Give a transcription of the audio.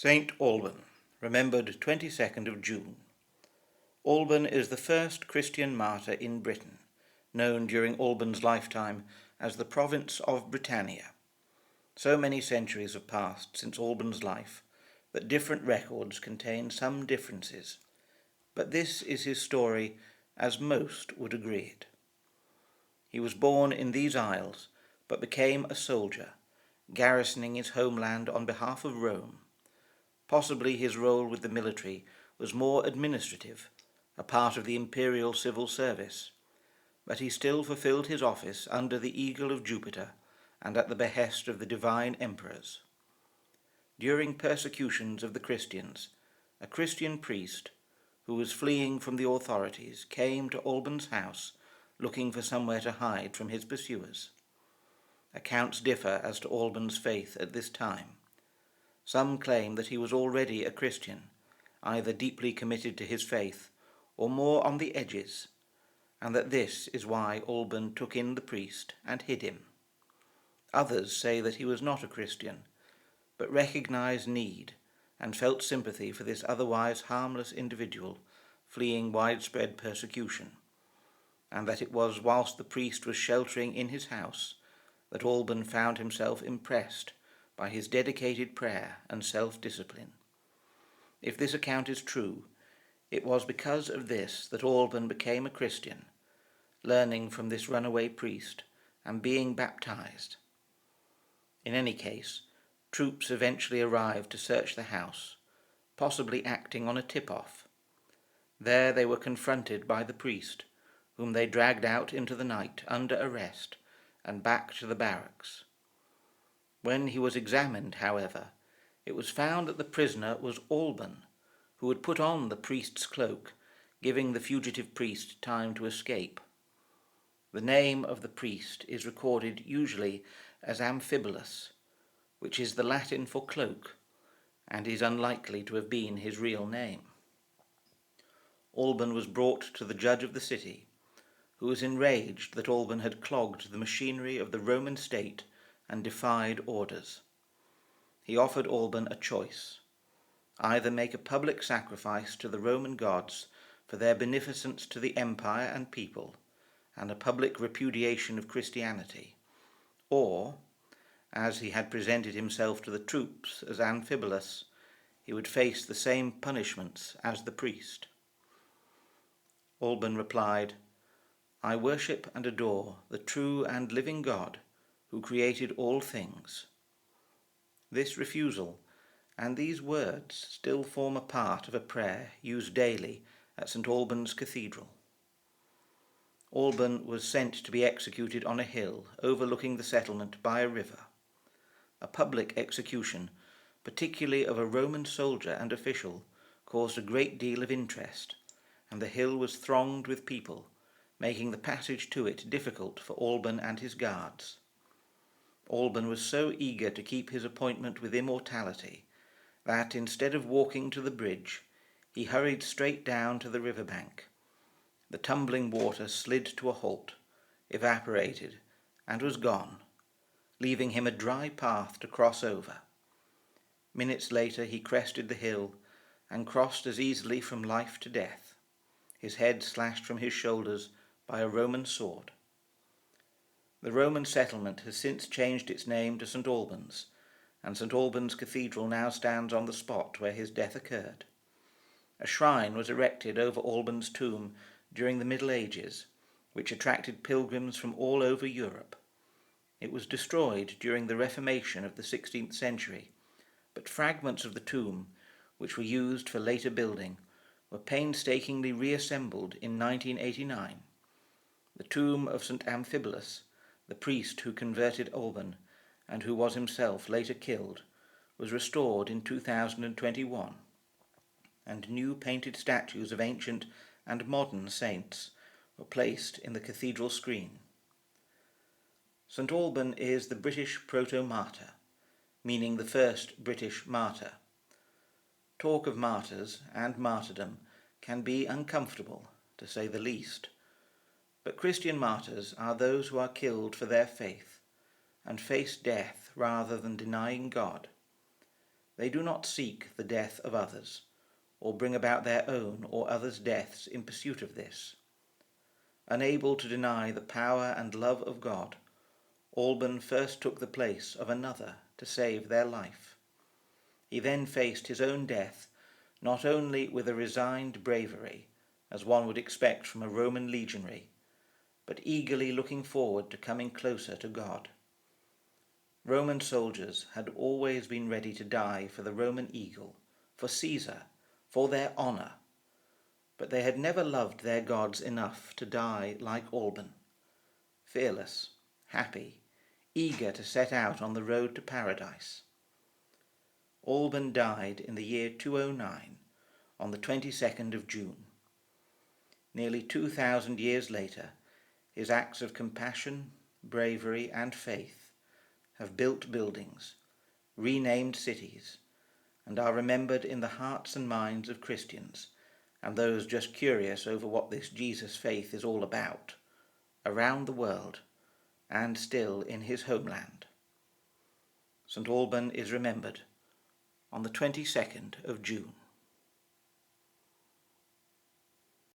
Saint Alban, remembered 22nd of June. Alban is the first Christian martyr in Britain, known during Alban's lifetime as the province of Britannia. So many centuries have passed since Alban's life that different records contain some differences, but this is his story as most would agree it. He was born in these isles, but became a soldier, garrisoning his homeland on behalf of Rome. Possibly his role with the military was more administrative, a part of the imperial civil service, but he still fulfilled his office under the eagle of Jupiter and at the behest of the divine emperors. During persecutions of the Christians, a Christian priest, who was fleeing from the authorities, came to Alban's house looking for somewhere to hide from his pursuers. Accounts differ as to Alban's faith at this time. Some claim that he was already a Christian, either deeply committed to his faith or more on the edges, and that this is why Alban took in the priest and hid him. Others say that he was not a Christian, but recognized need and felt sympathy for this otherwise harmless individual fleeing widespread persecution, and that it was whilst the priest was sheltering in his house that Alban found himself impressed by his dedicated prayer and self-discipline. If this account is true, it was because of this that Alban became a Christian, learning from this runaway priest and being baptized. In any case, troops eventually arrived to search the house, possibly acting on a tip-off. There they were confronted by the priest, whom they dragged out into the night under arrest and back to the barracks. When he was examined, however, it was found that the prisoner was Alban, who had put on the priest's cloak, giving the fugitive priest time to escape. The name of the priest is recorded usually as Amphibolus, which is the Latin for cloak, and is unlikely to have been his real name. Alban was brought to the judge of the city, who was enraged that Alban had clogged the machinery of the Roman state and defied orders. He offered Alban a choice: either make a public sacrifice to the Roman gods for their beneficence to the empire and people, and a public repudiation of Christianity, or, as he had presented himself to the troops as Amphibolus, he would face the same punishments as the priest. Alban replied, "I worship and adore the true and living God, who created all things." This refusal and these words still form a part of a prayer used daily at St. Alban's Cathedral. Alban was sent to be executed on a hill overlooking the settlement by a river. A public execution, particularly of a Roman soldier and official, caused a great deal of interest, and the hill was thronged with people, making the passage to it difficult for Alban and his guards. Alban was so eager to keep his appointment with immortality that, instead of walking to the bridge, he hurried straight down to the river bank. The tumbling water slid to a halt, evaporated, and was gone, leaving him a dry path to cross over. Minutes later he crested the hill and crossed as easily from life to death, his head slashed from his shoulders by a Roman sword. The Roman settlement has since changed its name to St. Albans, and St. Albans Cathedral now stands on the spot where his death occurred. A shrine was erected over Alban's tomb during the Middle Ages, which attracted pilgrims from all over Europe. It was destroyed during the Reformation of the 16th century, but fragments of the tomb, which were used for later building, were painstakingly reassembled in 1989. The tomb of St. Amphibolus, the priest who converted Alban, and who was himself later killed, was restored in 2021, and new painted statues of ancient and modern saints were placed in the cathedral screen. St. Alban is the British protomartyr, meaning the first British martyr. Talk of martyrs and martyrdom can be uncomfortable, to say the least, but Christian martyrs are those who are killed for their faith and face death rather than denying God. They do not seek the death of others, or bring about their own or others' deaths in pursuit of this. Unable to deny the power and love of God, Alban first took the place of another to save their life. He then faced his own death not only with a resigned bravery, as one would expect from a Roman legionary, but eagerly looking forward to coming closer to God. Roman soldiers had always been ready to die for the Roman eagle, for Caesar, for their honour, but they had never loved their gods enough to die like Alban, fearless, happy, eager to set out on the road to paradise. Alban died in the year 209, on the 22nd of June. Nearly 2,000 years later, his acts of compassion, bravery, and faith have built buildings, renamed cities, and are remembered in the hearts and minds of Christians and those just curious over what this Jesus faith is all about, around the world and still in his homeland. St. Alban is remembered on the 22nd of June.